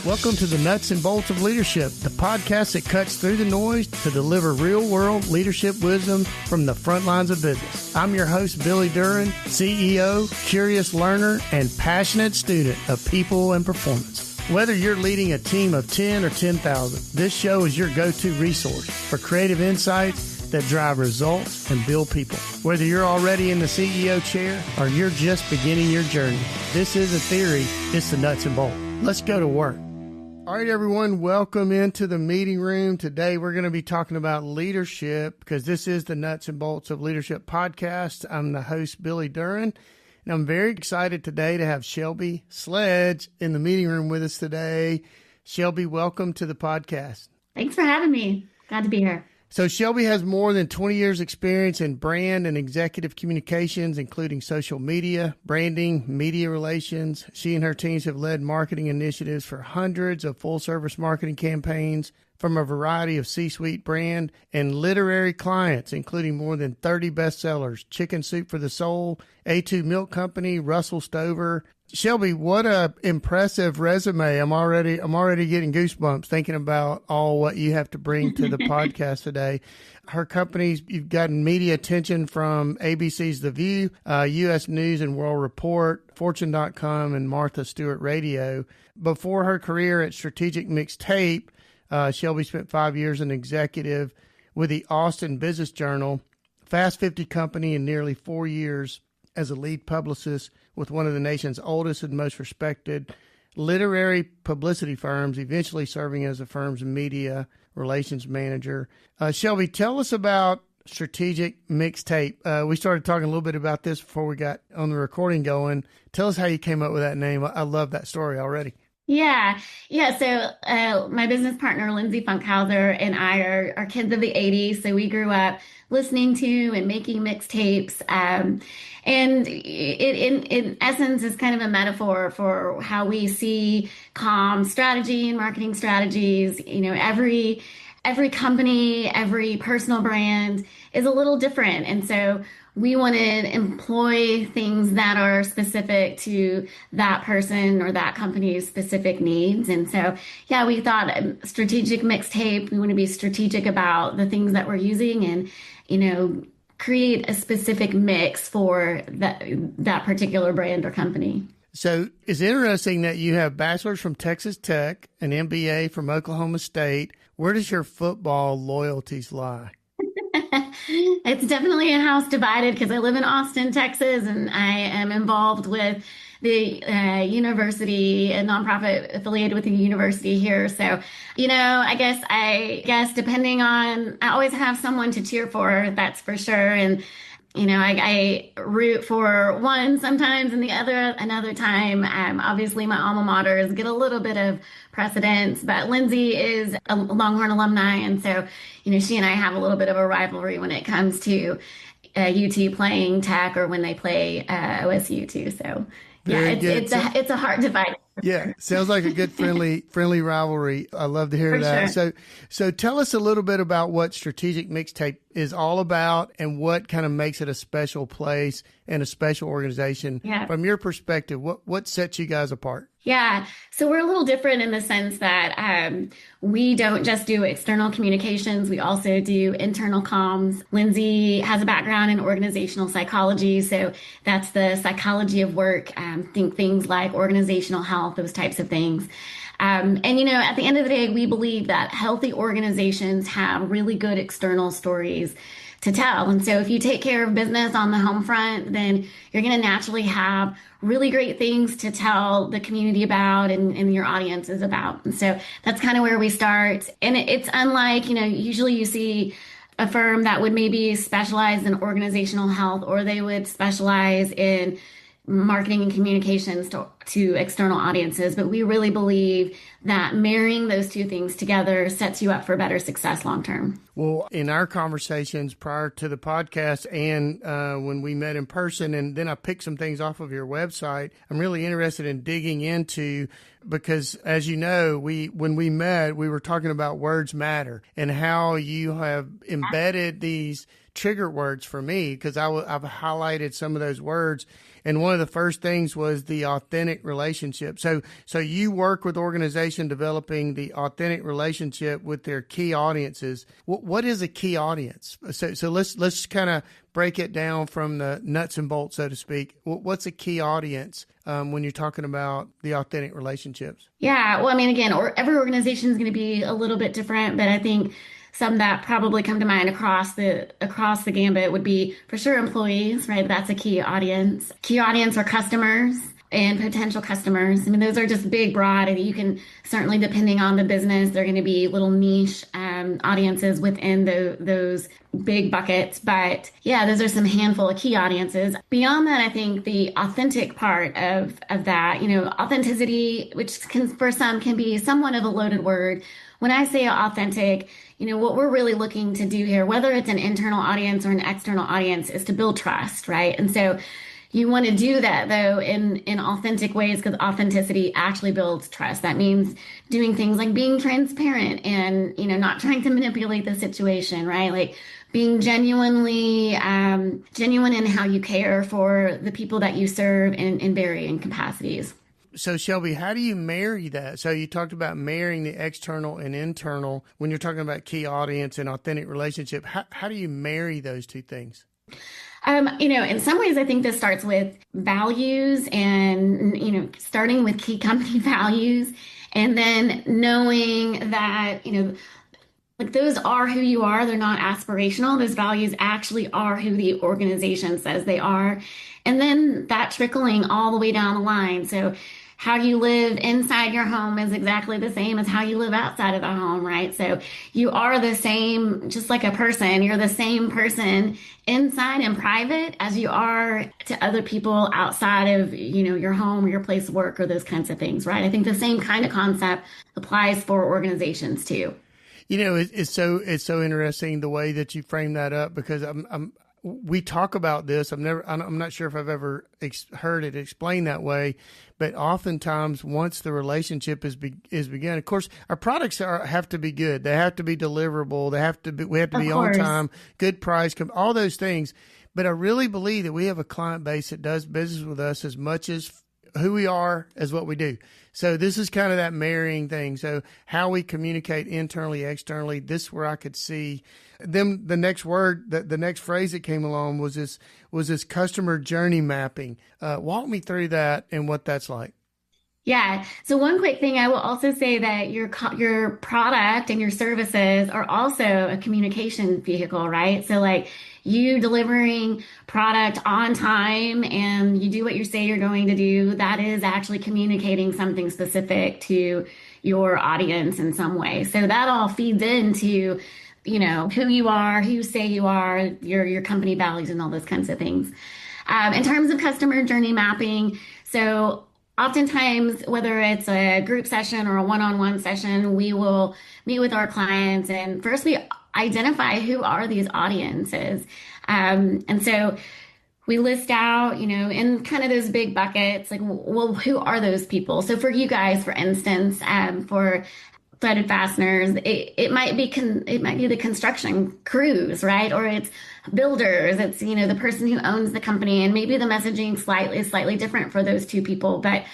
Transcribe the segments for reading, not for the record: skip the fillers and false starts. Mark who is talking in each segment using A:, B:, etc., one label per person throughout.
A: Welcome to the Nuts and Bolts of Leadership, the podcast that cuts through the noise to deliver real-world leadership wisdom from the front lines of business. I'm your host, Billy Duren, CEO, curious learner, and passionate student of people and performance. Whether you're leading a team of 10 or 10,000, this show is your go-to resource for creative insights that drive results and build people. Whether you're already in the CEO chair or you're just beginning your journey, this is a theory, it's the nuts and bolts. Let's go to work. All right, everyone, welcome into the meeting room. Today, we're going to be talking about leadership because this is the Nuts and Bolts of Leadership podcast. I'm the host, Billy Duren, and I'm very excited today to have Shelby Sledge in the meeting room with us today. Shelby, welcome to the podcast.
B: Thanks for having me. Glad to be here.
A: So Shelby has more than 20 years experience in brand and executive communications, including social media, branding, media relations. She and her teams have led marketing initiatives for hundreds of full-service marketing campaigns from a variety of C-suite brand and literary clients, including more than 30 bestsellers, Chicken Soup for the Soul, A2 Milk Company, Russell Stover. Shelby, what a impressive resume. I'm already getting goosebumps thinking about all what you have to bring to the podcast today. Her companies, you've gotten media attention from ABC's The View, U.S. News and World Report, Fortune.com, and Martha Stewart Radio. Before her career at Strategic Mixtape, Shelby spent 5 years as an executive with the Austin Business Journal, Fast 50 Company, and nearly 4 years as a lead publicist with one of the nation's oldest and most respected literary publicity firms, eventually serving as the firm's media relations manager. Shelby, tell us about Strategic Mixtape. We started talking a little bit about this before we got on the recording going. Tell us how you came up with that name. I love that story already.
B: Yeah. So my business partner, Lindsay Funkhauser, and I are kids of the 80s. So we grew up listening to and making mixtapes. And it, in essence, is kind of a metaphor for how we see comm strategy and marketing strategies. You know, every company, every personal brand is a little different. And so we want to employ things that are specific to that person or that company's specific needs. And so, yeah, we thought strategic mixtape, we want to be strategic about the things that we're using and, you know, create a specific mix for that particular brand or company.
A: So it's interesting that you have bachelor's from Texas Tech, an MBA from Oklahoma State. Where does your football loyalties lie?
B: It's definitely a house divided because I live in Austin, Texas, and I am involved with the university, a nonprofit affiliated with the university here. So, you know, I guess depending on, I always have someone to cheer for, that's for sure. And, you know, I root for one sometimes and the other another time. Obviously, my alma maters get a little bit of precedence, but Lindsay is a Longhorn alumni. And so, you know, she and I have a little bit of a rivalry when it comes to UT playing Tech or when they play OSU too. So, yeah, it's a hard divide.
A: Yeah, sounds like a good friendly rivalry. I love to hear that.
B: Sure.
A: So tell us a little bit about what Strategic Mixtape is all about and what kind of makes it a special place and a special organization.
B: Yeah.
A: From your perspective, what sets you guys apart?
B: Yeah, so we're a little different in the sense that we don't just do external communications. We also do internal comms. Lindsay has a background in organizational psychology, so that's the psychology of work. Think things like organizational health, those types of things. And, you know, at the end of the day, we believe that healthy organizations have really good external stories to tell. And so if you take care of business on the home front, then you're going to naturally have really great things to tell the community about and your audiences about. And so that's kind of where we start. And it's unlike, you know, usually you see a firm that would maybe specialize in organizational health, or they would specialize in marketing and communications to external audiences. But we really believe that marrying those two things together sets you up for better success long term.
A: Well, in our conversations prior to the podcast and when we met in person, and then I picked some things off of your website, I'm really interested in digging into, because as you know, when we met, we were talking about words matter and how you have embedded these trigger words for me, because I've highlighted some of those words. And one of the first things was the authentic relationship. So you work with organization developing the authentic relationship with their key audiences. What is a key audience? So let's kind of break it down from the nuts and bolts, so to speak. What's a key audience when you're talking about the authentic relationships?
B: Yeah, well, I mean, again, every organization is going to be a little bit different, but I think some that probably come to mind across the gambit would be for sure employees, right? That's a key audience. Key audience are customers and potential customers. I mean, those are just big, broad, and you can certainly, depending on the business, they're going to be little niche audiences within those big buckets. But yeah, those are some handful of key audiences. Beyond that, I think the authentic part of that, authenticity, which for some can be somewhat of a loaded word. When I say authentic, what we're really looking to do here, whether it's an internal audience or an external audience, is to build trust, right? And so you want to do that, though, in authentic ways, because authenticity actually builds trust. That means doing things like being transparent and, not trying to manipulate the situation, right? Like being genuine in how you care for the people that you serve in varying capacities.
A: So, Shelby, how do you marry that? So you talked about marrying the external and internal when you're talking about key audience and authentic relationship. How do you marry those two things?
B: In some ways, I think this starts with values and, starting with key company values, and then knowing that, like those are who you are. They're not aspirational. Those values actually are who the organization says they are. And then that trickling all the way down the line. So how you live inside your home is exactly the same as how you live outside of the home, right? So you are the same, just like a person. You're the same person inside and private as you are to other people outside of, your home or your place of work or those kinds of things, right? I think the same kind of concept applies for organizations too.
A: It's so interesting the way that you frame that up, because we talk about this. I'm not sure if I've ever heard it explained that way, but oftentimes once the relationship is begun, of course, our products have to be good. They have to be deliverable. We have to be on time, good price, all those things. But I really believe that we have a client base that does business with us as much as who we are as what we do. So this is kind of that marrying thing. So how we communicate internally, externally, this is where I could see them. The next word, the next phrase that came along was this customer journey mapping. Walk me through that and what that's like.
B: Yeah. So one quick thing, I will also say that your product and your services are also a communication vehicle, right? So like you delivering product on time and you do what you say you're going to do, that is actually communicating something specific to your audience in some way. So that all feeds into, who you are, who you say you are, your company values and all those kinds of things. In terms of customer journey mapping, so oftentimes, whether it's a group session or a one-on-one session, we will meet with our clients, and first we identify who are these audiences. And so we list out, in kind of those big buckets, like, well, who are those people? So for you guys, for instance, for threaded fasteners, it might be the construction crews, right? Or it's builders. It's, the person who owns the company, and maybe the messaging is slightly different for those two people. But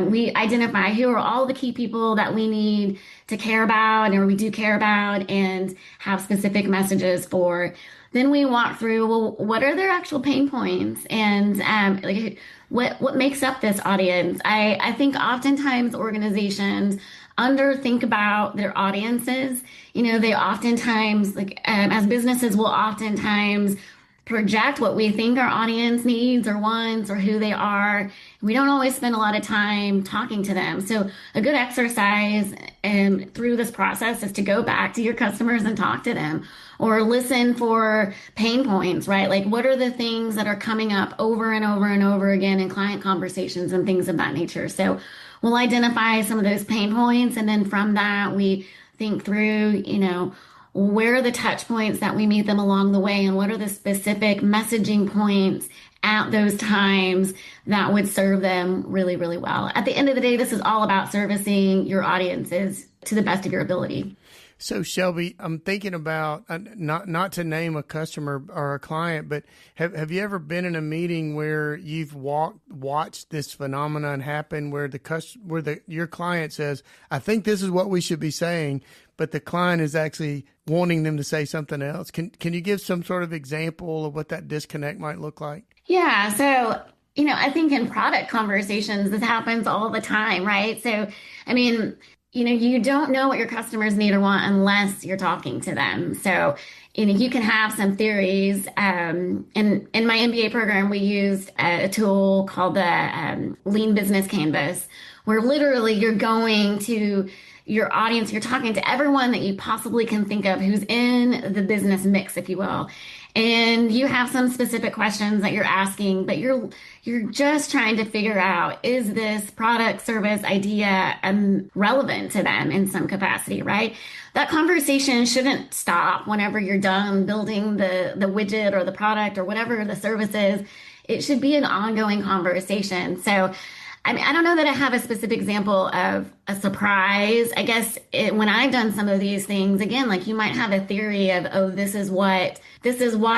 B: we identify who are all the key people that we need to care about, or we do care about, and have specific messages for. Then we walk through, well, what are their actual pain points, and like what makes up this audience? I think oftentimes organizations think about their audiences. They oftentimes, as businesses, will oftentimes project what we think our audience needs or wants or who they are. We don't always spend a lot of time talking to them. So a good exercise through this process is to go back to your customers and talk to them, or listen for pain points, right? Like, what are the things that are coming up over and over and over again in client conversations and things of that nature? So we'll identify some of those pain points, and then from that, we think through, where are the touch points that we meet them along the way, and what are the specific messaging points at those times that would serve them really, really well. At the end of the day, this is all about servicing your audiences to the best of your ability.
A: So Shelby, I'm thinking about not to name a customer or a client, but have you ever been in a meeting where you've watched this phenomenon happen, where your client says, "I think this is what we should be saying," but the client is actually wanting them to say something else? Can you give some sort of example of what that disconnect might look like?
B: Yeah. So, I think in product conversations, this happens all the time, right? So, I mean, you don't know what your customers need or want unless you're talking to them. So, you can have some theories. In my MBA program, we used a tool called the Lean Business Canvas, where literally you're going to your audience, you're talking to everyone that you possibly can think of who's in the business mix, if you will. And you have some specific questions that you're asking, but you're just trying to figure out, is this product, service, idea relevant to them in some capacity, right? That conversation shouldn't stop whenever you're done building the widget or the product or whatever the service is. It should be an ongoing conversation. So, I mean, I don't know that I have a specific example of a surprise. I guess when I've done some of these things, again, like you might have a theory of, oh, this is why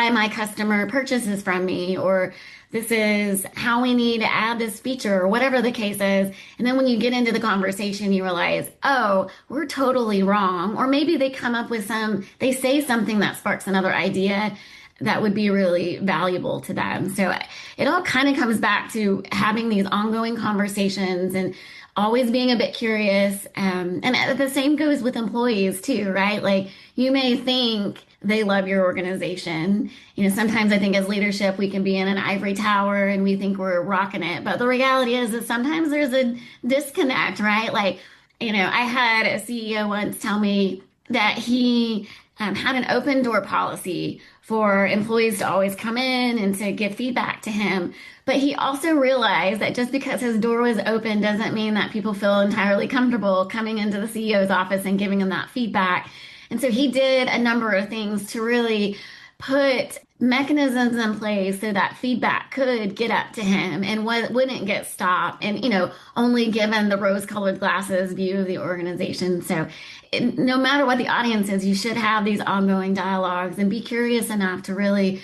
B: my customer purchases from me, or this is how we need to add this feature, or whatever the case is. And then when you get into the conversation, you realize, oh, we're totally wrong. Or maybe they come up with they say something that sparks another idea that would be really valuable to them. So it all kind of comes back to having these ongoing conversations and always being a bit curious. And the same goes with employees too, right? Like you may think they love your organization. Sometimes I think as leadership, we can be in an ivory tower and we think we're rocking it. But the reality is that sometimes there's a disconnect, right? Like, I had a CEO once tell me that he had an open door policy for employees to always come in and to give feedback to him. But he also realized that just because his door was open doesn't mean that people feel entirely comfortable coming into the CEO's office and giving him that feedback. And so he did a number of things to really put mechanisms in place so that feedback could get up to him and wouldn't get stopped and, only given the rose-colored glasses view of the organization. So no matter what the audience is, you should have these ongoing dialogues and be curious enough to really,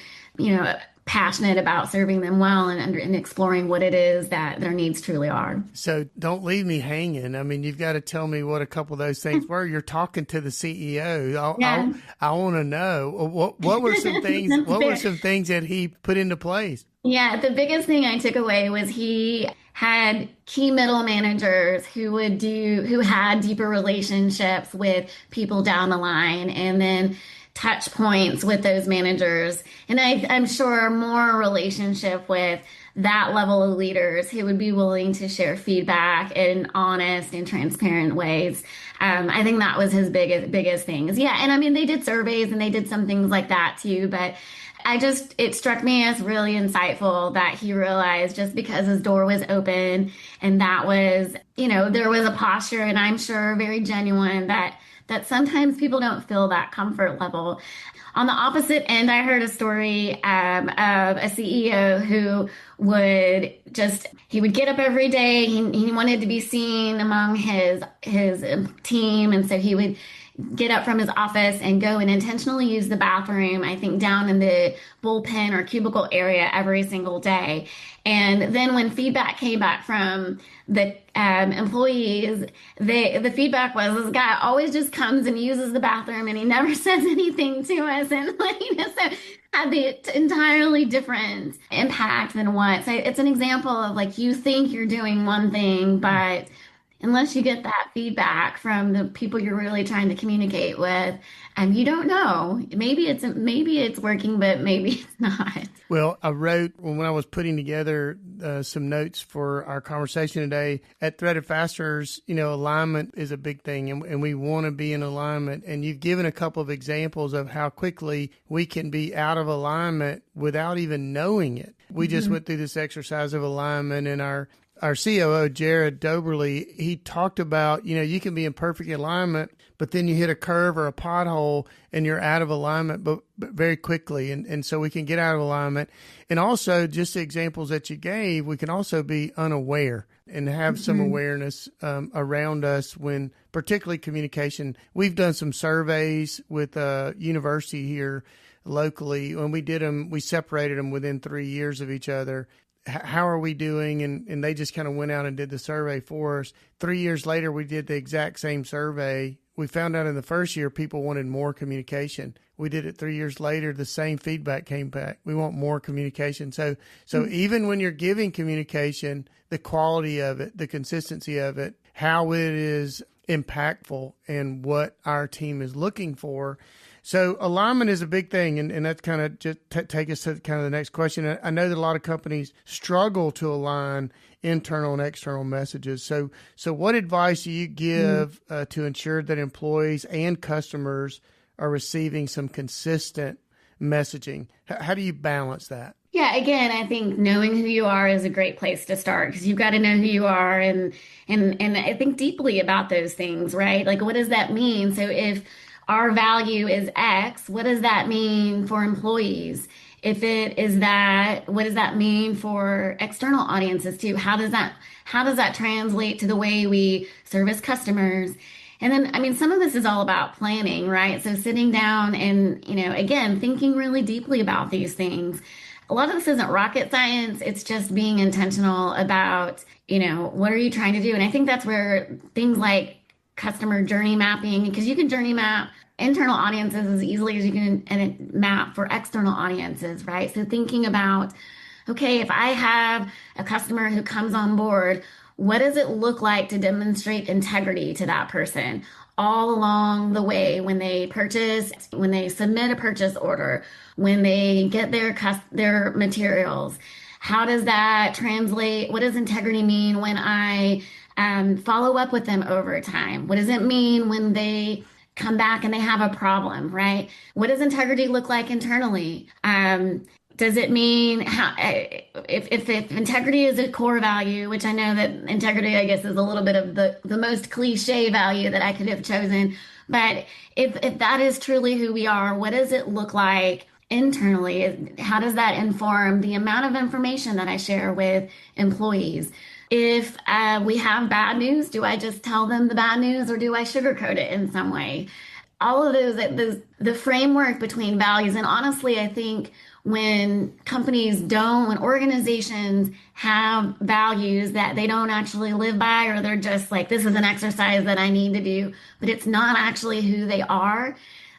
B: passionate about serving them well and exploring what it is that their needs truly are.
A: So don't leave me hanging. I mean, you've got to tell me what a couple of those things were. You're talking to the CEO. I want to know what were some things. What were some things that he put into place?
B: Yeah, the biggest thing I took away was he had key middle managers who had deeper relationships with people down the line, and then touch points with those managers. And I'm sure more relationship with that level of leaders who would be willing to share feedback in honest and transparent ways. I think that was his biggest things. Yeah. And I mean, they did surveys and they did some things like that too, but it struck me as really insightful that he realized just because his door was open and that was, there was a posture, and I'm sure very genuine, that sometimes people don't feel that comfort level. On the opposite end, I heard a story of a CEO who he would get up every day. He wanted to be seen among his team. And so he would get up from his office and go and intentionally use the bathroom, I think down in the bullpen or cubicle area every single day. And then when feedback came back from the employees, the feedback was, this guy always just comes and uses the bathroom and he never says anything to us. And so had the entirely different impact than what. So it's an example of like, you think you're doing one thing, but unless you get that feedback from the people you're really trying to communicate with, you don't know. Maybe it's working, but maybe it's not.
A: Well, I wrote when I was putting together some notes for our conversation today at Threaded Fasteners. Alignment is a big thing, and we want to be in alignment. And you've given a couple of examples of how quickly we can be out of alignment without even knowing it. We just went through this exercise of alignment in our our COO, Jared Doberly, he talked about, you can be in perfect alignment, but then you hit a curve or a pothole and you're out of alignment, but very quickly. And so we can get out of alignment. And also just the examples that you gave, we can also be unaware and have some awareness around us when particularly communication. We've done some surveys with a university here locally. When we did them, we separated them within 3 years of each other. How are we doing? And they just kind of went out and did the survey for us. 3 years later, we did the exact same survey. We found out in the first year, people wanted more communication. We did it 3 years later, the same feedback came back. We want more communication. So even when you're giving communication, the quality of it, the consistency of it, how it is impactful and what our team is looking for. So alignment is a big thing, and that's kind of just take us to kind of the next question. I know that a lot of companies struggle to align internal and external messages. So what advice do you give to ensure that employees and customers are receiving some consistent messaging? How do you balance that?
B: Yeah, again, I think knowing who you are is a great place to start because you've got to know who you are and I think deeply about those things, right? Like, what does that mean? So if our value is X, what does that mean for employees? If it is that, what does that mean for external audiences too? How does that translate to the way we service customers? And then, I mean, some of this is all about planning, right? So sitting down and, again, thinking really deeply about these things. A lot of this isn't rocket science. It's just being intentional about, what are you trying to do? And I think that's where things like customer journey mapping, because you can journey map internal audiences as easily as you can map for external audiences, right? So thinking about, okay, if I have a customer who comes on board, what does it look like to demonstrate integrity to that person all along the way when they purchase, when they submit a purchase order, when they get their materials? How does that translate? What does integrity mean when I follow up with them over time? What does it mean when they come back and they have a problem, right? What does integrity look like internally? Does it mean if integrity is a core value, which I know that integrity, I guess, is a little bit of the most cliche value that I could have chosen. But if that is truly who we are, what does it look like internally? How does that inform the amount of information that I share with employees? If we have bad news, do I just tell them the bad news or do I sugarcoat it in some way? All of those, the framework between values. And honestly, I think when organizations have values that they don't actually live by, or they're just like, this is an exercise that I need to do, but it's not actually who they are,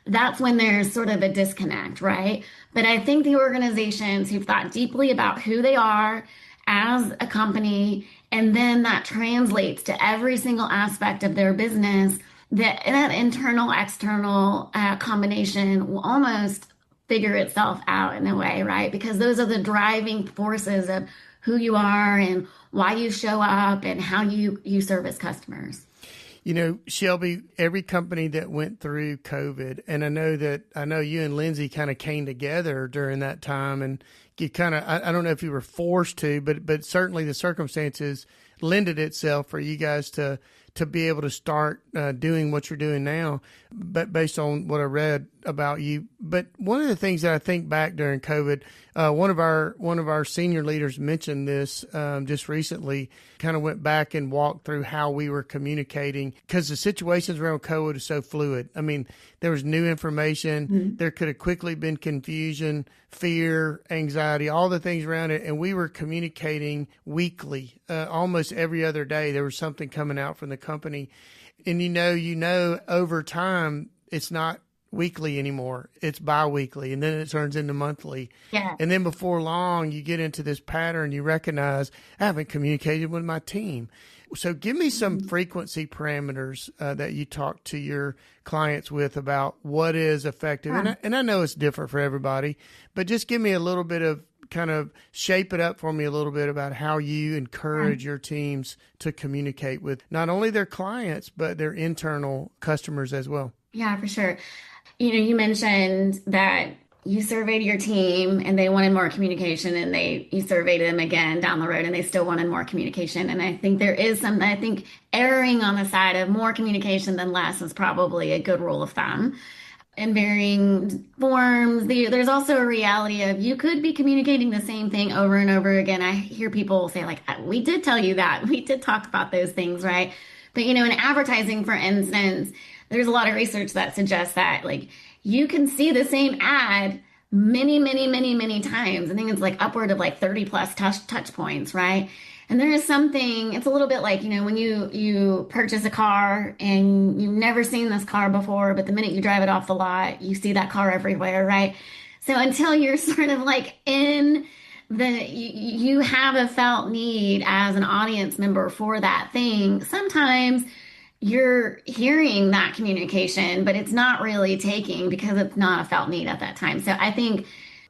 B: that's when there's sort of a disconnect, right? But I think the organizations who've thought deeply about who they are as a company, and then that translates to every single aspect of their business, that internal, external combination will almost figure itself out in a way, right? Because those are the driving forces of who you are and why you show up and how you service customers.
A: Shelby, every company that went through COVID, and I know you and Lindsay kind of came together during that time, and you kind of, I don't know if you were forced to, but certainly the circumstances lended itself for you guys to be able to start doing what you're doing now, but based on what I read about you. But one of the things that I think back during COVID, one of our senior leaders mentioned this just recently, kind of went back and walked through how we were communicating because the situations around COVID is so fluid. I mean, there was new information. Mm-hmm. There could have quickly been confusion, fear, anxiety, all the things around it. And we were communicating weekly, almost every other day. There was something coming out from the company. And over time, it's not weekly anymore. It's bi-weekly, and then it turns into monthly. Yeah. And then before long, you get into this pattern. You recognize, I haven't communicated with my team. So give me some frequency parameters that you talk to your clients with about what is effective. Yeah. And I know it's different for everybody, but just give me a little bit of kind of shape it up for me a little bit about how you encourage your teams to communicate with not only their clients, but their internal customers as well.
B: Yeah, for sure. You mentioned that you surveyed your team and they wanted more communication, and you surveyed them again down the road and they still wanted more communication. And I think there is some, I think erring on the side of more communication than less is probably a good rule of thumb. In varying forms, there's also a reality of you could be communicating the same thing over and over again. I hear people say like, we did tell you that, we did talk about those things, right? But in advertising, for instance, there's a lot of research that suggests that like you can see the same ad many, many, many, many times. I think it's like upward of like 30 plus touch points, right? And there is something, it's a little bit like, when you purchase a car and you've never seen this car before, but the minute you drive it off the lot, you see that car everywhere, right? So until you're sort of like you have a felt need as an audience member for that thing, sometimes you're hearing that communication, but it's not really taking because it's not a felt need at that time. So I think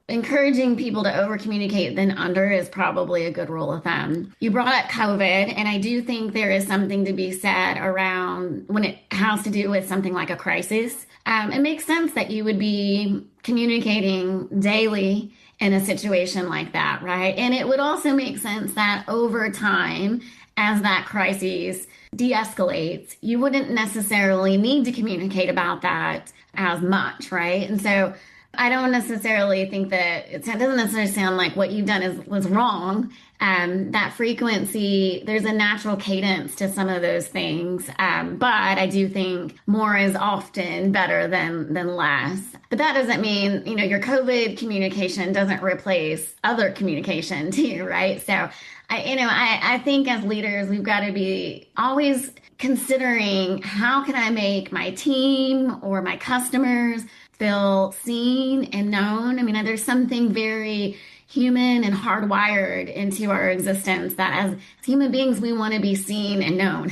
B: encouraging people to over communicate than under is probably a good rule of thumb. You brought up COVID, and I do think there is something to be said around when it has to do with something like a crisis. It makes sense that you would be communicating daily in a situation like that, right? And it would also make sense that over time, as that crisis de-escalates, you wouldn't necessarily need to communicate about that as much, right? And so I don't necessarily think that it doesn't necessarily sound like what you've done was wrong. That frequency, there's a natural cadence to some of those things. But I do think more is often better than less. But that doesn't mean, your COVID communication doesn't replace other communication too, right? So I think as leaders, we've got to be always considering how can I make my team or my customers feel seen and known. I mean, there's something very human and hardwired into our existence that as human beings, we want to be seen and known.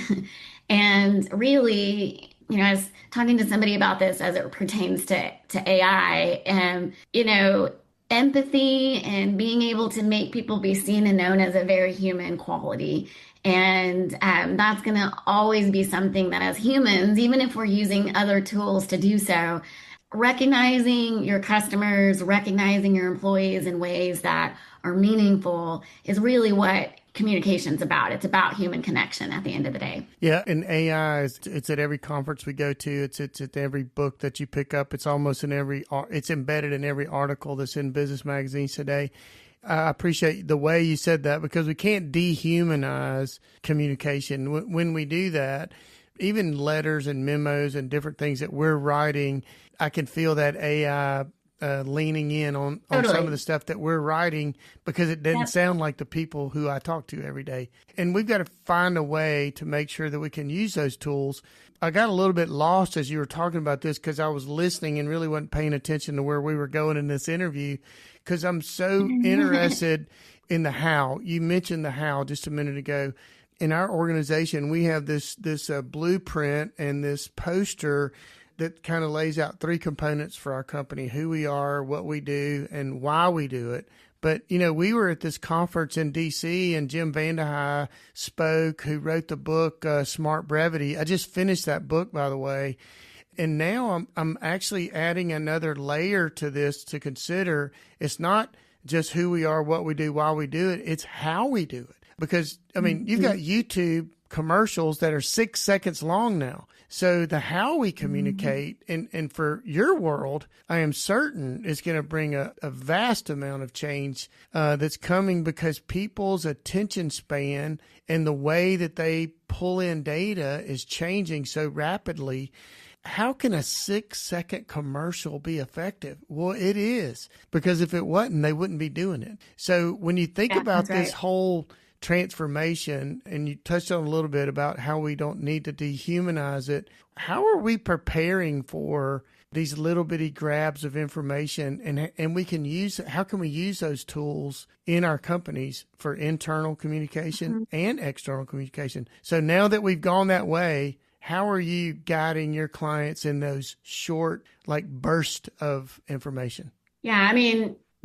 B: And really, I was talking to somebody about this as it pertains to AI, and, empathy and being able to make people be seen and known as a very human quality. And that's going to always be something that as humans, even if we're using other tools to do so, recognizing your customers, recognizing your employees in ways that are meaningful is really what communication's about. It's about human connection at the end of the day.
A: Yeah, and AI it's at every conference we go to. It's at every book that you pick up. It's almost it's embedded in every article that's in business magazines today. I appreciate the way you said that, because we can't dehumanize communication. When we do that, even letters and memos and different things that we're writing, I can feel that AI leaning in on
B: Totally.
A: some of the stuff that we're writing, because it doesn't sound like the people who I talk to every day. And we've got to find a way to make sure that we can use those tools. I got a little bit lost as you were talking about this, because I was listening and really wasn't paying attention to where we were going in this interview, because I'm so interested in the how. You mentioned the how just a minute ago. In our organization, we have this blueprint and this poster that kind of lays out 3 components for our company: who we are, what we do, and why we do it. But, we were at this conference in D.C. and Jim Vandehei spoke, who wrote the book, Smart Brevity. I just finished that book, by the way. And now I'm actually adding another layer to this to consider. It's not just who we are, what we do, why we do it. It's how we do it. Because, you've got YouTube commercials that are 6 seconds long now. So the how we communicate, and for your world, I am certain is going to bring a vast amount of change that's coming, because people's attention span and the way that they pull in data is changing so rapidly. How can a 6-second commercial be effective? Well, it is, because if it wasn't, they wouldn't be doing it. So when you think about this whole transformation, and you touched on a little bit about how we don't need to dehumanize it, how are we preparing for these little bitty grabs of information, and we can how can we use those tools in our companies for internal communication and external communication? So now that we've gone that way, how are you guiding your clients in those short, bursts of information?
B: Yeah,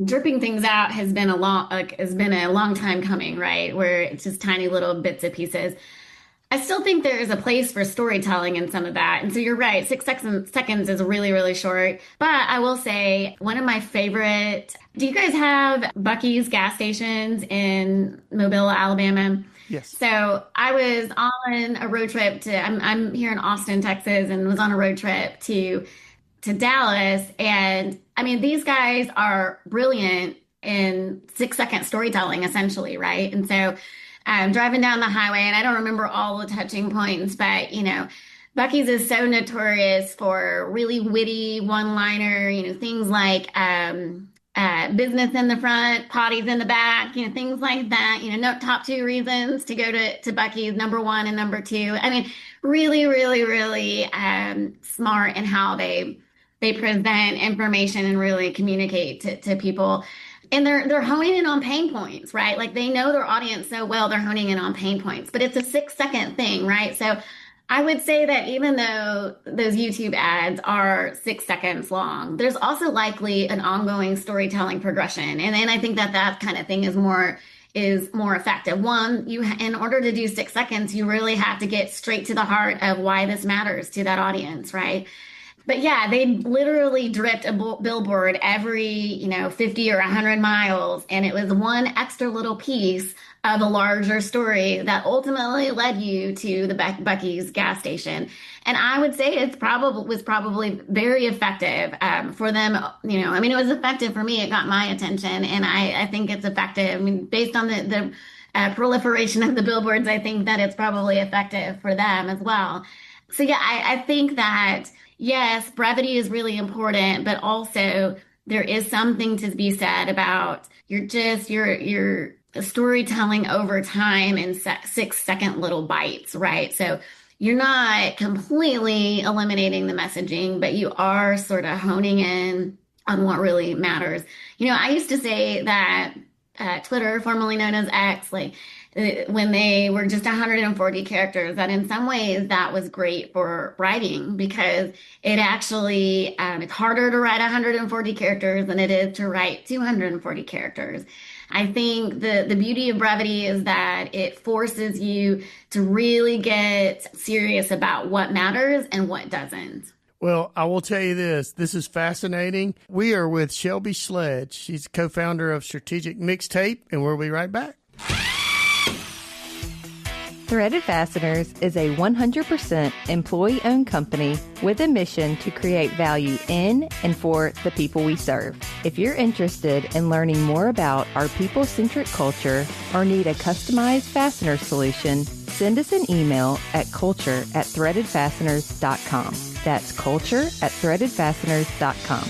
B: dripping things out has been a long time coming, right? Where it's just tiny little bits and pieces. I still think there is a place for storytelling in some of that. And so you're right, seconds is really, really short. But I will say one of my favorite, do you guys have Buc-ee's gas stations in Mobile, Alabama?
A: Yes.
B: So I was on a road trip I'm here in Austin, Texas, and was on a road trip to Dallas. And I mean, these guys are brilliant in 6 second storytelling, essentially, right? And so I'm driving down the highway, and I don't remember all the touching points, but Buc-ee's is so notorious for really witty one-liner, things like business in the front, potties in the back, things like that. No top two reasons to go to Buc-ee's, number one and number two. I mean, really, really, really smart in how they present information and really communicate to people. And they're honing in on pain points, right? Like they know their audience so well, they're honing in on pain points. But it's a 6 second thing, right? So I would say that even though those YouTube ads are 6 seconds long, there's also likely an ongoing storytelling progression. And then I think that kind of thing is more effective. One, in order to do 6 seconds, you really have to get straight to the heart of why this matters to that audience, right? But yeah, they literally dripped a billboard every, 50 or 100 miles. And it was one extra little piece of a larger story that ultimately led you to the Buc-ee's gas station. And I would say was probably very effective for them. I mean, it was effective for me. It got my attention. And I think it's effective. I mean, based on the proliferation of the billboards, I think that it's probably effective for them as well. So yeah, I think that yes, brevity is really important, but also there is something to be said about your storytelling over time in 6 second little bites, right? So you're not completely eliminating the messaging, but you are sort of honing in on what really matters. I used to say that Twitter, formerly known as X, when they were just 140 characters, that in some ways that was great for writing because it actually, it's harder to write 140 characters than it is to write 240 characters. I think the beauty of brevity is that it forces you to really get serious about what matters and what doesn't.
A: Well, I will tell you this. This is fascinating. We are with Shelby Sledge. She's co-founder of Strategic Mixtape, and we'll be right back.
C: Threaded Fasteners is a 100% employee-owned company with a mission to create value in and for the people we serve. If you're interested in learning more about our people-centric culture or need a customized fastener solution, send us an email at culture@threadedfasteners.com. That's culture@threadedfasteners.com.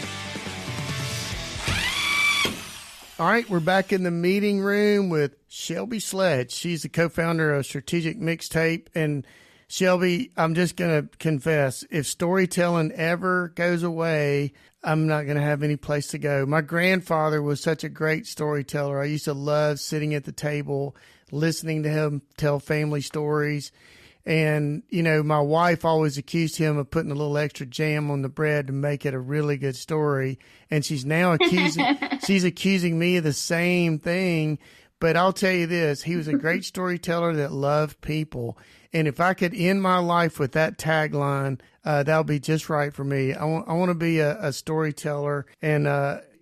A: All right, we're back in the meeting room with Shelby Sledge. She's the co-founder of Strategic Mixtape. And Shelby, I'm just going to confess, if storytelling ever goes away, I'm not going to have any place to go. My grandfather was such a great storyteller. I used to love sitting at the table, listening to him tell family stories. And, my wife always accused him of putting a little extra jam on the bread to make it a really good story. And she's now accusing me of the same thing. But I'll tell you this, he was a great storyteller that loved people. And if I could end my life with that tagline, that would be just right for me. I want to be a storyteller, and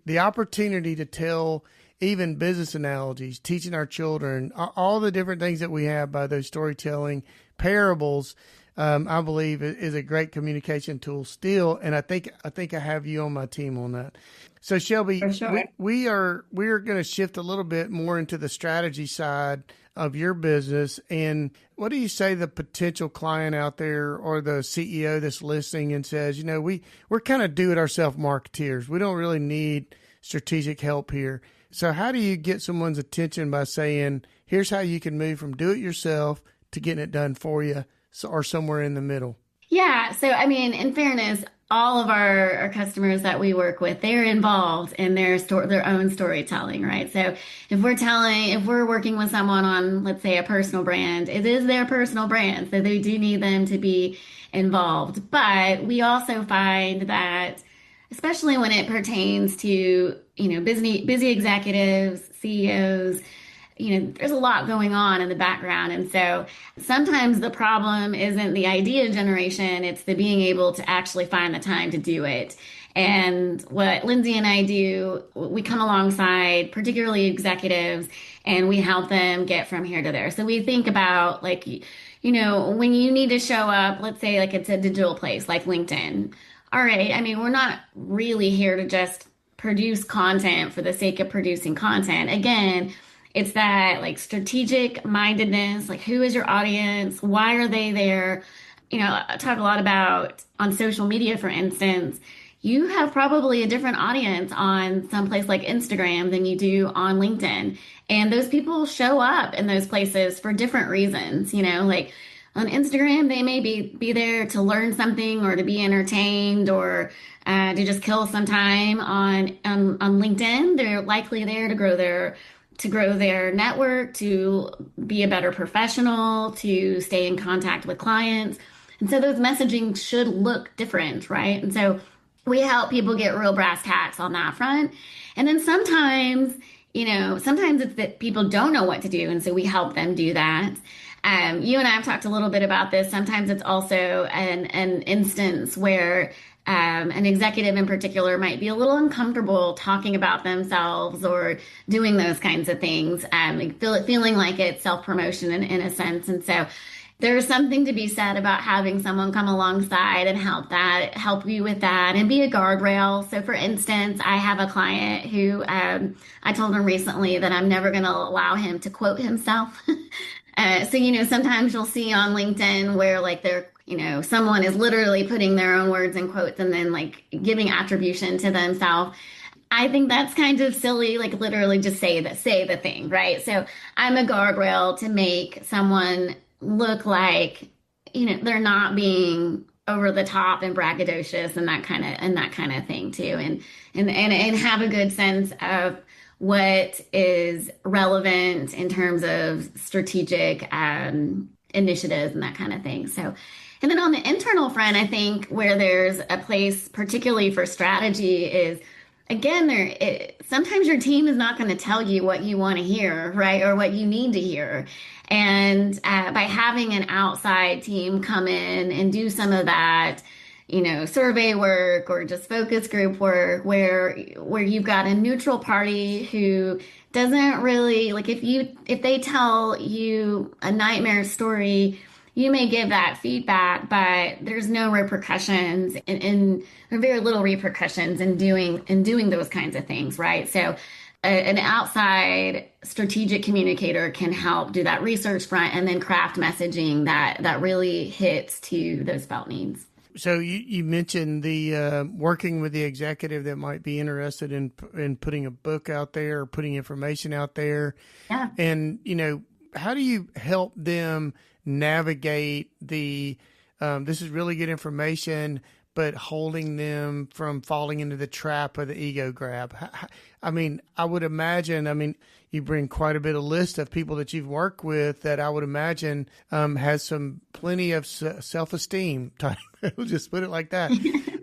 A: the opportunity to tell even business analogies, teaching our children, all the different things that we have by those storytelling parables, I believe is a great communication tool still. And I think I have you on my team on that. So Shelby,
B: For sure.
A: we are going to shift a little bit more into the strategy side of your business. And what do you say the potential client out there or the CEO that's listening and says, we're kind of do-it-ourself marketeers. We don't really need strategic help here. So how do you get someone's attention by saying, here's how you can move from do-it-yourself to getting it done for you, or somewhere in the middle? Yeah.
B: So, I mean, in fairness, all of our customers that we work with, they're involved in their own storytelling, right? So if we're working with someone on, let's say, a personal brand, it is their personal brand. So they do need them to be involved. But we also find that, especially when it pertains to, busy executives, CEOs, there's a lot going on in the background. And so sometimes the problem isn't the idea generation, it's the being able to actually find the time to do it. And what Lindsay and I do, we come alongside particularly executives and we help them get from here to there. So we think about like, when you need to show up, let's say like it's a digital place like LinkedIn. All right. I mean, we're not really here to just produce content for the sake of producing content. Again, it's that like strategic mindedness, like who is your audience? Why are they there? I talk a lot about on social media, for instance, you have probably a different audience on some place like Instagram than you do on LinkedIn. And those people show up in those places for different reasons, like on Instagram, they may be there to learn something or to be entertained or to just kill some time. On LinkedIn, they're likely there to grow their network, to be a better professional, to stay in contact with clients. And so those messaging should look different, right? And so we help people get real brass tacks on that front. And then sometimes it's that people don't know what to do. And so we help them do that. You and I have talked a little bit about this. Sometimes it's also an instance where an executive in particular might be a little uncomfortable talking about themselves or doing those kinds of things, feeling like it's self-promotion in a sense. And so there's something to be said about having someone come alongside and help you with that and be a guardrail. So for instance, I have a client who I told him recently that I'm never going to allow him to quote himself. So sometimes you'll see on LinkedIn where like someone is literally putting their own words in quotes and then like giving attribution to themselves. I think that's kind of silly, like literally just say the thing, right? So I'm a guardrail to make someone look like, they're not being over the top and braggadocious and that kind of thing too. And have a good sense of what is relevant in terms of strategic initiatives and that kind of thing. So, and then on the internal front, I think where there's a place particularly for strategy is, again, sometimes your team is not going to tell you what you want to hear, right? Or what you need to hear. And by having an outside team come in and do some of that, survey work or just focus group work where you've got a neutral party who doesn't really, like if they tell you a nightmare story, you may give that feedback, but there's no repercussions and very little repercussions in doing those kinds of things, right? So an outside strategic communicator can help do that research front and then craft messaging that really hits to those felt needs.
A: So you mentioned the working with the executive that might be interested in putting a book out there or putting information out there.
B: Yeah.
A: And, how do you help them navigate this is really good information, but holding them from falling into the trap of the ego grab? I would imagine, you bring quite a bit of list of people that you've worked with that I would imagine has plenty of self-esteem type. We'll just put it like that.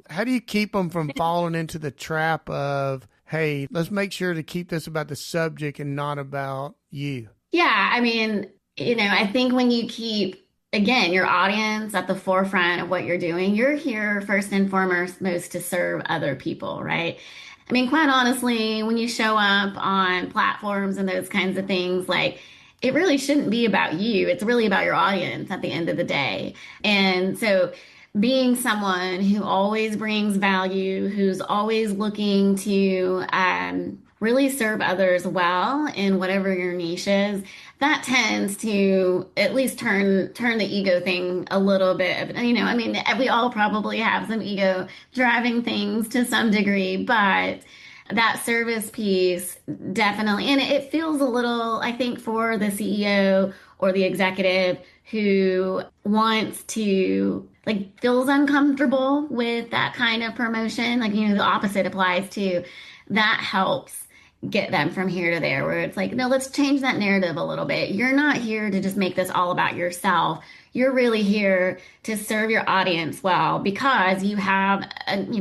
A: How do you keep them from falling into the trap of, hey, let's make sure to keep this about the subject and not about you?
B: Yeah. I think when you keep, again, your audience at the forefront of what you're doing, you're here first and foremost to serve other people, right? Quite honestly, when you show up on platforms and those kinds of things, like it really shouldn't be about you. It's really about your audience at the end of the day. And so being someone who always brings value, who's always looking to really serve others well in whatever your niche is, that tends to at least turn the ego thing a little bit. We all probably have some ego driving things to some degree, but that service piece definitely, and it feels a little, I think, for the CEO or the executive who wants to, feels uncomfortable with that kind of promotion. The opposite applies too. That helps get them from here to there, where it's like, no, let's change that narrative a little bit. You're not here to just make this all about yourself. You're really here to serve your audience well because you have an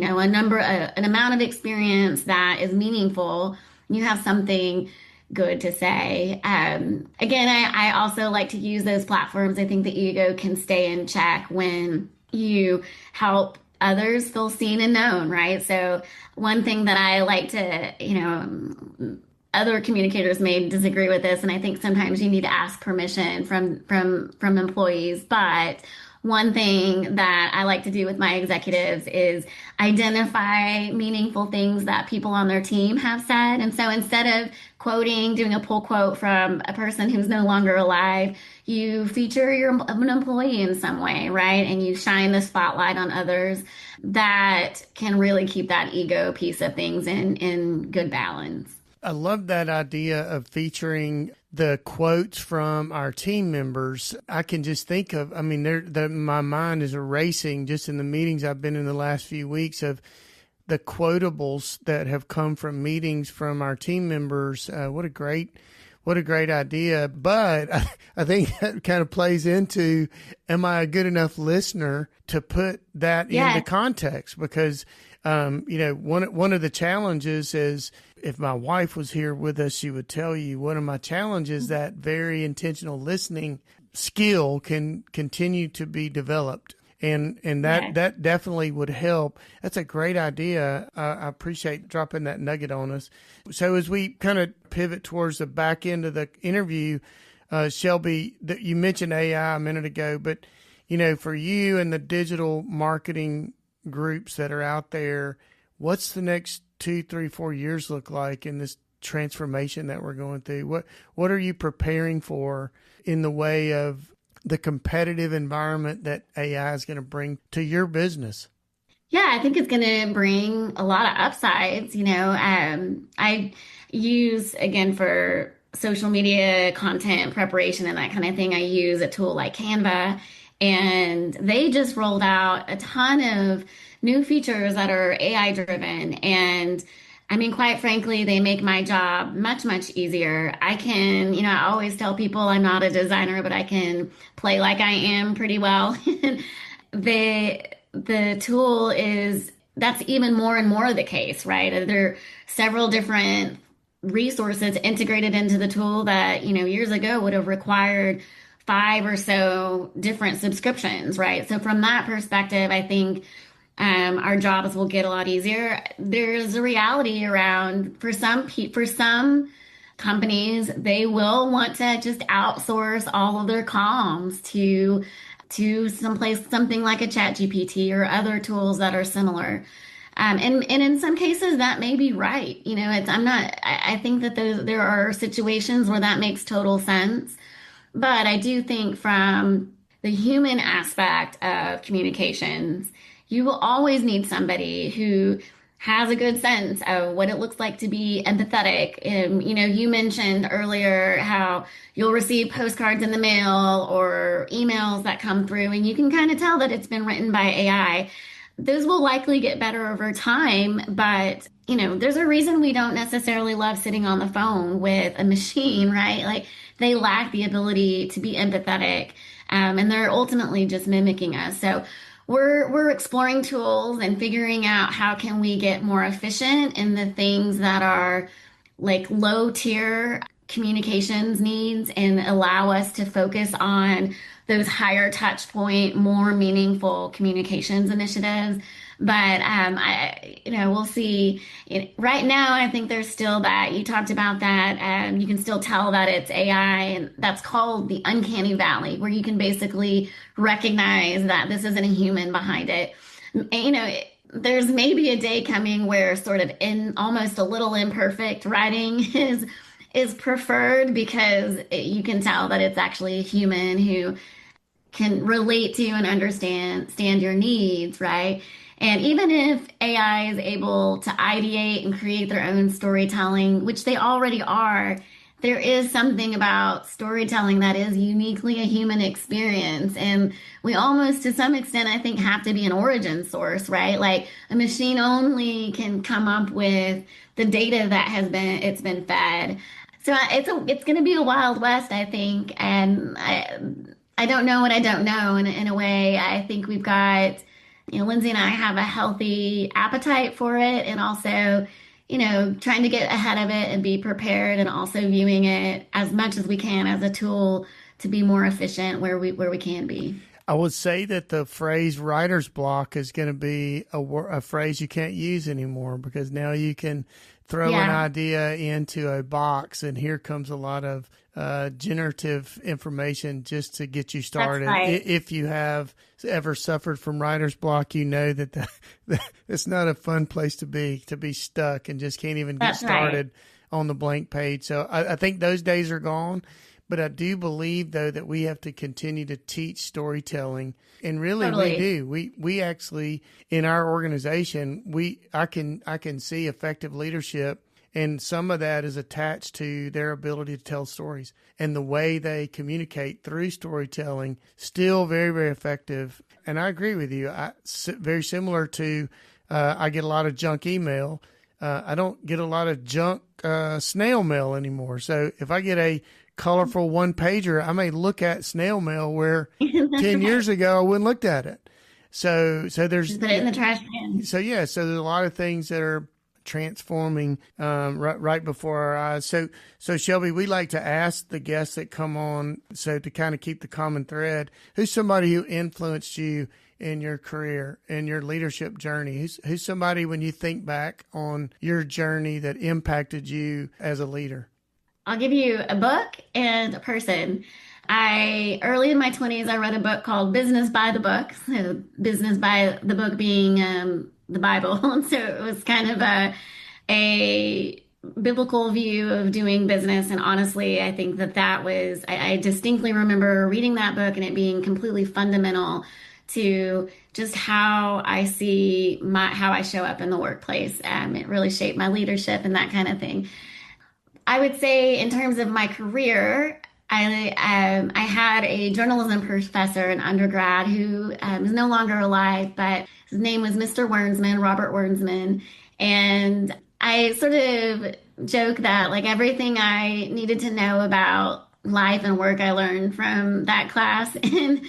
B: amount of experience that is meaningful. You have something good to say. Again, I also like to use those platforms. I think the ego can stay in check when you help others feel seen and known, right? So one thing that I like to, other communicators may disagree with this, and I think sometimes you need to ask permission from employees. But one thing that I like to do with my executives is identify meaningful things that people on their team have said. And so instead of doing a pull quote from a person who's no longer alive, you feature an employee in some way, right? And you shine the spotlight on others. That can really keep that ego piece of things in good balance.
A: I love that idea of featuring the quotes from our team members. I can just think of, my mind is erasing just in the meetings I've been in the last few weeks of the quotables that have come from meetings from our team members. What a great idea. But I think that kind of plays into, am I a good enough listener to put that into context? Because, one of the challenges is, if my wife was here with us, she would tell you one of my challenges that very intentional listening skill can continue to be developed. And that definitely would help. That's a great idea. I appreciate dropping that nugget on us. So as we kind of pivot towards the back end of the interview, Shelby, you mentioned AI a minute ago, but, for you and the digital marketing groups that are out there, what's the next 2, 3, 4 years look like in this transformation that we're going through? What are you preparing for in the way of the competitive environment that AI is going to bring to your business?
B: Yeah, I think it's going to bring a lot of upsides. I use, again, for social media content preparation and that kind of thing, I use a tool like Canva, and they just rolled out a ton of new features that are AI driven. And quite frankly, they make my job much, much easier. I can, I always tell people I'm not a designer, but I can play like I am pretty well. The tool that's even more and more the case, right? There are several different resources integrated into the tool that, years ago would have required 5 or so different subscriptions, right? So from that perspective, I think our jobs will get a lot easier. There's a reality around for some companies, they will want to just outsource all of their comms to something like a ChatGPT or other tools that are similar. And in some cases that may be right. I think that there are situations where that makes total sense. But I do think from the human aspect of communications, you will always need somebody who has a good sense of what it looks like to be empathetic. You mentioned earlier how you'll receive postcards in the mail or emails that come through, and you can kind of tell that it's been written by AI. Those will likely get better over time, but there's a reason we don't necessarily love sitting on the phone with a machine, right? Like, they lack the ability to be empathetic, and they're ultimately just mimicking us. So we're exploring tools and figuring out how can we get more efficient in the things that are like low tier communications needs and allow us to focus on those higher touch point, more meaningful communications initiatives. But we'll see. Right now, I think there's still that. You talked about that. You can still tell that it's AI, and that's called the uncanny valley, where you can basically recognize that this isn't a human behind it. There's maybe a day coming where sort of almost a little imperfect writing is preferred, because you can tell that it's actually a human who can relate to and understand your needs, right? And even if AI is able to ideate and create their own storytelling, which they already are, there is something about storytelling that is uniquely a human experience. And we almost, to some extent, I think, have to be an origin source, right? Like, a machine only can come up with the data that it's been fed. So it's going to be a Wild West, I think. And I don't know what I don't know. In a way, I think we've got, Lindsay and I have a healthy appetite for it. And also, trying to get ahead of it and be prepared, and also viewing it as much as we can as a tool to be more efficient where we can be.
A: I would say that the phrase writer's block is going to be a phrase you can't use anymore, because now you can throw an idea into a box and here comes a lot of generative information just to get you started.
B: That's right.
A: If you have ever suffered from writer's block, you know that it's not a fun place to be stuck and just can't even get started on the blank page. So I think those days are gone. But I do believe, though, that we have to continue to teach storytelling. And really, we do. We actually, in our organization, I can see effective leadership, and some of that is attached to their ability to tell stories. And the way they communicate through storytelling, still very, very effective. And I agree with you. Very similar to, I get a lot of junk email. I don't get a lot of junk snail mail anymore. So if I get a colorful one-pager, I may look at snail mail where 10 years ago I wouldn't looked at it. So there's...
B: Just put it in the trash can.
A: So there's a lot of things that are transforming right before our eyes. So Shelby, we like to ask the guests that come on, so to kind of keep the common thread, who's somebody who influenced you in your career and your leadership journey? Who's somebody, when you think back on your journey, that impacted you as a leader?
B: I'll give you a book and a person. Early in my 20s, I read a book called Business by the Book. So business by the book being the Bible. And so it was kind of a biblical view of doing business. And honestly, I think that was, I distinctly remember reading that book and it being completely fundamental to just how I see how I show up in the workplace. It really shaped my leadership and that kind of thing. I would say, in terms of my career, I had a journalism professor in undergrad who is no longer alive, but his name was Mr. Wernsman, Robert Wernsman. And I sort of joke that like everything I needed to know about life and work I learned from that class. And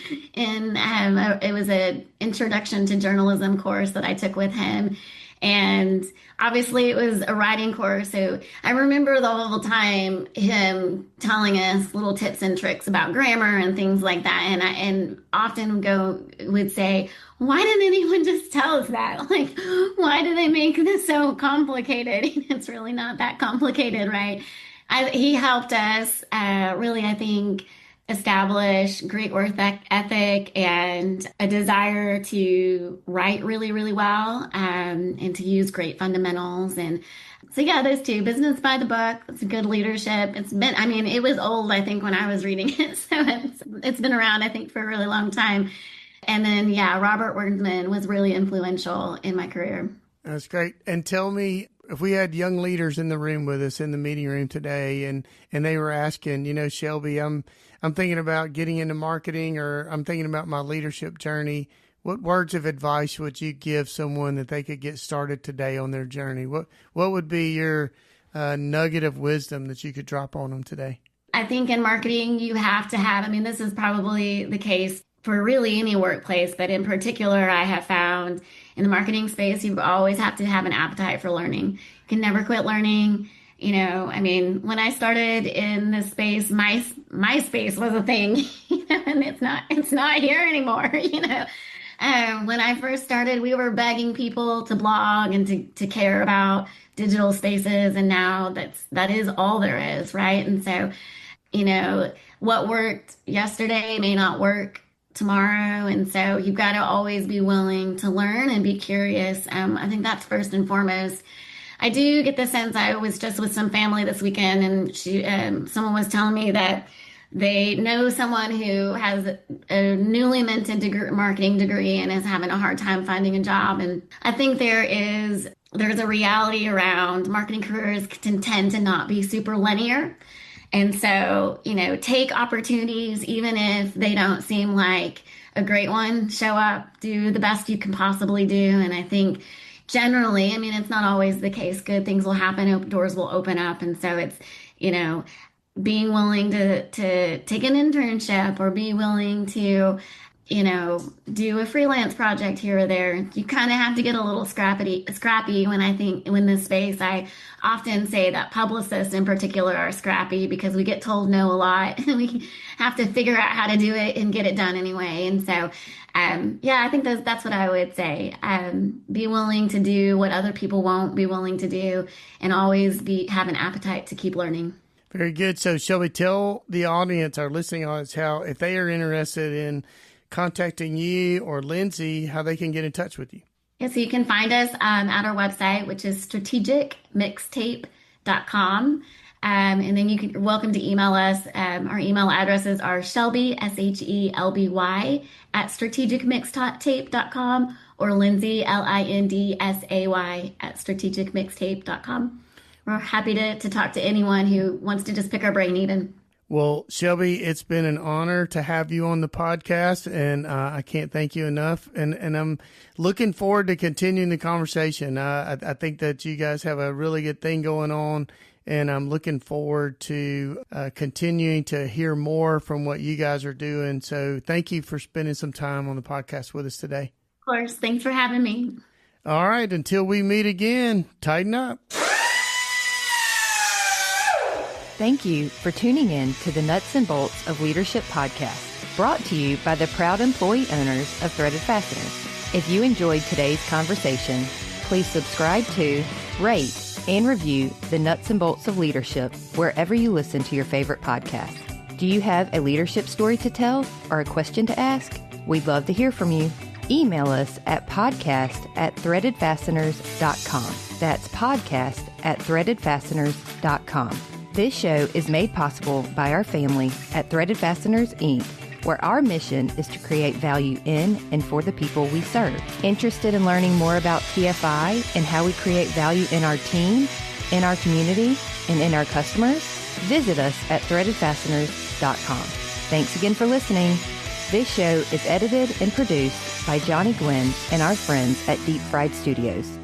B: it was an introduction to journalism course that I took with him. And obviously it was a writing course. So I remember the whole time him telling us little tips and tricks about grammar and things like that. And often would say, why didn't anyone just tell us that? Like, why do they make this so complicated? It's really not that complicated, right? He helped us really, I think, establish great work ethic and a desire to write really, really well, and to use great fundamentals. And so, those two, Business by the Book, it's a good leadership. It was old, I think, when I was reading it. So it's been around, I think, for a really long time. And then, Robert Wernsman was really influential in my career.
A: That's great. And tell me, if we had young leaders in the room with us in the meeting room today, and they were asking, Shelby, I'm thinking about getting into marketing, or I'm thinking about my leadership journey, what words of advice would you give someone that they could get started today on their journey? What would be your nugget of wisdom that you could drop on them today?
B: I think in marketing, you have to have, this is probably the case for really any workplace, but in particular, I have found in the marketing space, you always have to have an appetite for learning. You can never quit learning. When I started in this space, MySpace was a thing, and it's not here anymore, When I first started, we were begging people to blog and to care about digital spaces, and now that is all there is, right? And so, what worked yesterday may not work tomorrow, and so you've got to always be willing to learn and be curious. I think that's first and foremost. I do get the sense, I was just with some family this weekend, and someone was telling me that they know someone who has a newly minted marketing degree and is having a hard time finding a job. And I think there's a reality around marketing careers can tend to not be super linear. And so, take opportunities, even if they don't seem like a great one. Show up, do the best you can possibly do. And I think generally, it's not always the case. Good things will happen, doors will open up. And so it's, being willing to take an internship, or be willing to, do a freelance project here or there. You kind of have to get a little scrappy when this space. I often say that publicists in particular are scrappy because we get told no a lot and we have to figure out how to do it and get it done anyway. And so, I think that's what I would say. Be willing to do what other people won't be willing to do, and always have an appetite to keep learning.
A: Very good. So Shelby, tell the audience, our listening audience, how, if they are interested in contacting you or Lindsay, how they can get in touch with you.
B: Yeah, so you can find us at our website, which is strategicmixtape.com. And then you're welcome to email us. Our email addresses are Shelby, SHELBY, at strategicmixtape.com, or Lindsay, LINDSAY, at strategicmixtape.com. We're happy to talk to anyone who wants to just pick our brain even.
A: Well, Shelby, it's been an honor to have you on the podcast, and I can't thank you enough. And I'm looking forward to continuing the conversation. I think that you guys have a really good thing going on, and I'm looking forward to continuing to hear more from what you guys are doing. So thank you for spending some time on the podcast with us today.
B: Of course. Thanks for having me.
A: All right. Until we meet again, tighten up.
C: Thank you for tuning in to the Nuts and Bolts of Leadership podcast, brought to you by the proud employee owners of Threaded Fasteners. If you enjoyed today's conversation, please subscribe to, rate, and review the Nuts and Bolts of Leadership wherever you listen to your favorite podcast. Do you have a leadership story to tell or a question to ask? We'd love to hear from you. Email us at podcast@threadedfasteners.com. That's podcast@threadedfasteners.com. This show is made possible by our family at Threaded Fasteners, Inc., where our mission is to create value in and for the people we serve. Interested in learning more about TFI and how we create value in our team, in our community, and in our customers? Visit us at threadedfasteners.com. Thanks again for listening. This show is edited and produced by Johnny Glenn and our friends at Deep Fried Studios.